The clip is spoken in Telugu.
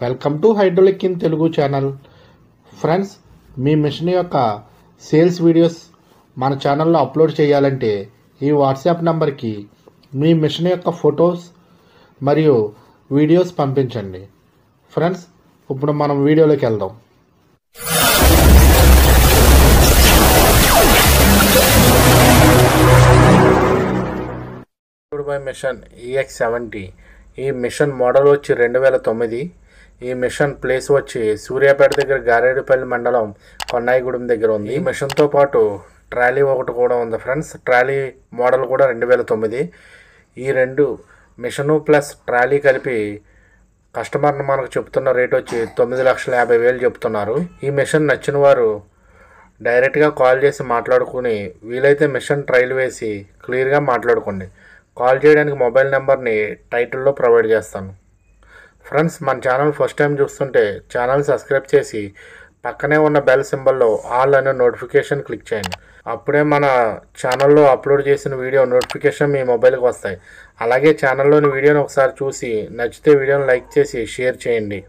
Welcome to hydraulic in Telugu channel. Friends, మీ మిషన్ యొక్క సేల్స్ వీడియోస్ మన ఛానల్లో అప్లోడ్ చేయాలంటే ఈ వాట్సాప్ నంబర్కి మీ మిషన్ యొక్క ఫొటోస్ మరియు వీడియోస్ పంపించండి. ఫ్రెండ్స్, ఇప్పుడు మనం వీడియోలోకి వెళ్దాం. Machine EX70. ఈ మిషన్ మోడల్ వచ్చి 2009. ఈ మిషన్ ప్లేస్ వచ్చి సూర్యాపేట దగ్గర గారేడుపల్లి మండలం కొన్నాయిగూడెం దగ్గర ఉంది. ఈ మిషన్తో పాటు ట్రాలీ ఒకటి కూడా ఉంది ఫ్రెండ్స్. ట్రాలీ మోడల్ కూడా 2009. ఈ రెండు మిషను ప్లస్ ట్రాలీ కలిపి కస్టమర్ని మనకు చెప్తున్న రేట్ వచ్చి 9,50,000 చెప్తున్నారు. ఈ మిషన్ నచ్చిన వారు డైరెక్ట్గా కాల్ చేసి మాట్లాడుకుని వీలైతే మిషన్ ట్రయల్ వేసి క్లియర్గా మాట్లాడుకోండి. కాల్ చేయడానికి మొబైల్ నెంబర్ని టైటిల్లో ప్రొవైడ్ చేస్తాను. ఫ్రెండ్స్, మన ఛానల్ ఫస్ట్ టైం చూస్తుంటే ఛానల్ సబ్స్క్రైబ్ చేసి పక్కనే ఉన్న బెల్ సింబల్లో ఆల్ అనే నోటిఫికేషన్ క్లిక్ చేయండి. అప్పుడే మన ఛానల్లో అప్లోడ్ చేసిన వీడియో నోటిఫికేషన్ మీ మొబైల్కి వస్తాయి. అలాగే ఛానల్లోని వీడియోని ఒకసారి చూసి నచ్చితే వీడియోని లైక్ చేసి షేర్ చేయండి.